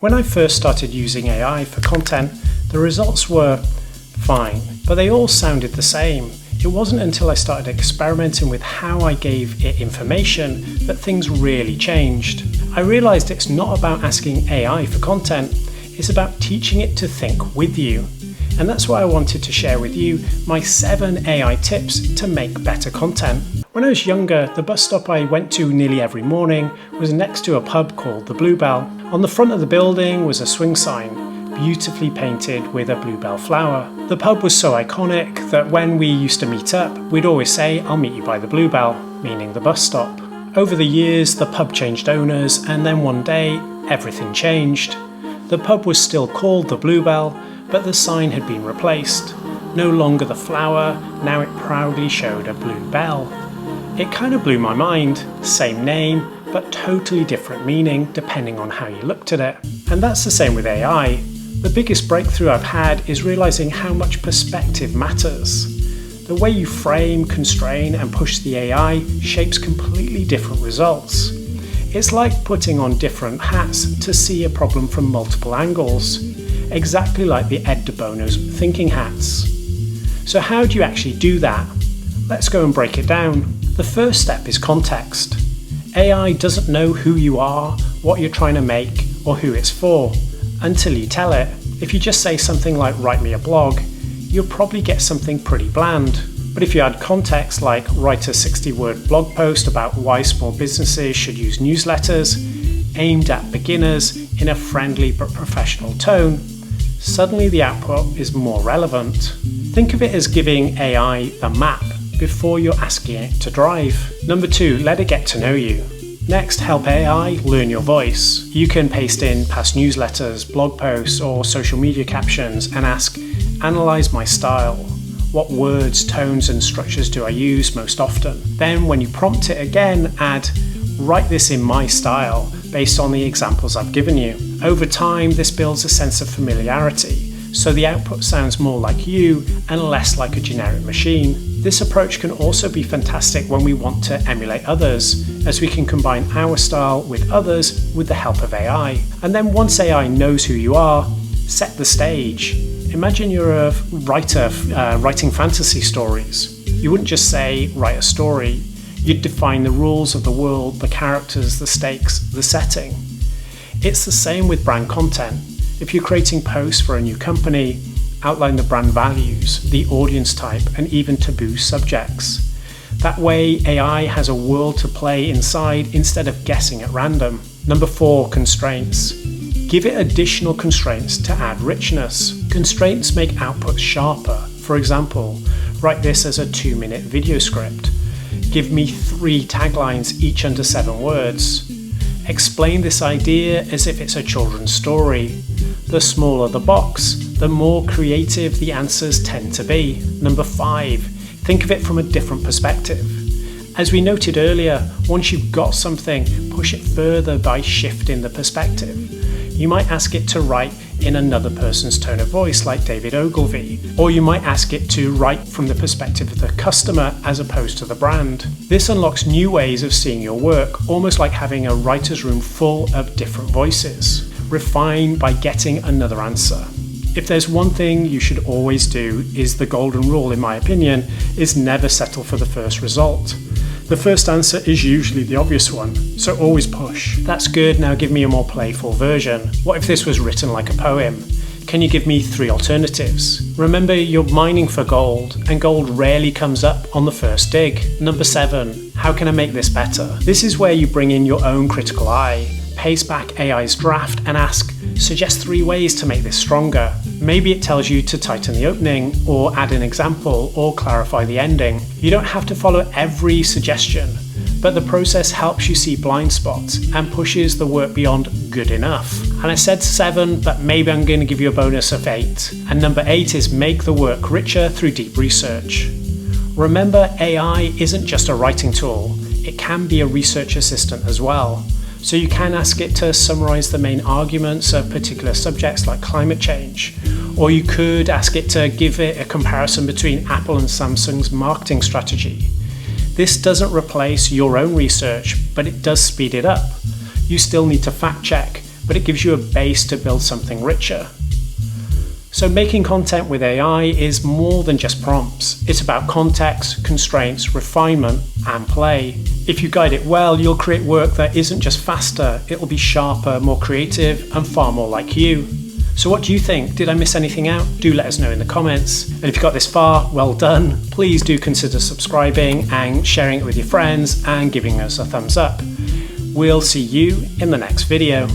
When I first started using AI for content, the results were fine, but they all sounded the same. It wasn't until I started experimenting with how I gave it information that things really changed. I realized it's not about asking AI for content, it's about teaching it to think with you. And that's why I wanted to share with you my 7 AI tips to make better content. When I was younger, the bus stop I went to nearly every morning was next to a pub called the Bluebell. On the front of the building was a swing sign, beautifully painted with a bluebell flower. The pub was so iconic that when we used to meet up, we'd always say, "I'll meet you by the Bluebell," meaning the bus stop. Over the years, the pub changed owners, and then one day, everything changed. The pub was still called the Bluebell, but the sign had been replaced. No longer the flower, now it proudly showed a bluebell. It kind of blew my mind. Same name, but totally different meaning depending on how you looked at it. And that's the same with AI. The biggest breakthrough I've had is realizing how much perspective matters. The way you frame, constrain, and push the AI shapes completely different results. It's like putting on different hats to see a problem from multiple angles, exactly like the Ed De Bono's thinking hats. So how do you actually do that? Let's go and break it down. The first step is context. AI doesn't know who you are, what you're trying to make, or who it's for, until you tell it. If you just say something like "write me a blog," you'll probably get something pretty bland. But if you add context like "write a 60-word blog post about why small businesses should use newsletters," aimed at beginners in a friendly but professional tone, suddenly the output is more relevant. Think of it as giving AI a map before you're asking it to drive. Number 2, let it get to know you. Next, help AI learn your voice. You can paste in past newsletters, blog posts, or social media captions and ask, "Analyze my style. What words, tones, and structures do I use most often?" Then when you prompt it again, add, "Write this in my style based on the examples I've given you." Over time, this builds a sense of familiarity, so the output sounds more like you and less like a generic machine. This approach can also be fantastic when we want to emulate others, as we can combine our style with others with the help of AI. And then once AI knows who you are, set the stage. Imagine you're a writer writing fantasy stories. You wouldn't just say, "write a story." You'd define the rules of the world, the characters, the stakes, the setting. It's the same with brand content. If you're creating posts for a new company, outline the brand values, the audience type, and even taboo subjects. That way, AI has a world to play inside instead of guessing at random. Number 4, constraints. Give it additional constraints to add richness. Constraints make outputs sharper. For example, write this as a 2-minute video script. Give me 3 taglines, each under 7 words. Explain this idea as if it's a children's story. The smaller the box, the more creative the answers tend to be. Number 5, think of it from a different perspective. As we noted earlier, once you've got something, push it further by shifting the perspective. You might ask it to write in another person's tone of voice, like David Ogilvy, or you might ask it to write from the perspective of the customer as opposed to the brand. This unlocks new ways of seeing your work, almost like having a writer's room full of different voices. Refine by getting another answer. If there's one thing you should always do, is the golden rule in my opinion, is never settle for the first result. The first answer is usually the obvious one, so always push. That's good, now give me a more playful version. What if this was written like a poem? Can you give me 3 alternatives? Remember, you're mining for gold, and gold rarely comes up on the first dig. Number 7, how can I make this better? This is where you bring in your own critical eye. Paste back AI's draft and ask, "Suggest 3 ways to make this stronger." Maybe it tells you to tighten the opening, or add an example, or clarify the ending. You don't have to follow every suggestion, but the process helps you see blind spots and pushes the work beyond good enough. And I said 7, but maybe I'm going to give you a bonus of 8. And number 8 is make the work richer through deep research. Remember, AI isn't just a writing tool, it can be a research assistant as well. So you can ask it to summarize the main arguments of particular subjects like climate change, or you could ask it to give it a comparison between Apple and Samsung's marketing strategy. This doesn't replace your own research, but it does speed it up. You still need to fact check, but it gives you a base to build something richer. So making content with AI is more than just prompts. It's about context, constraints, refinement, and play. If you guide it well, you'll create work that isn't just faster, it'll be sharper, more creative, and far more like you. So what do you think? Did I miss anything out? Do let us know in the comments. And if you got this far, well done. Please do consider subscribing and sharing it with your friends and giving us a thumbs up. We'll see you in the next video.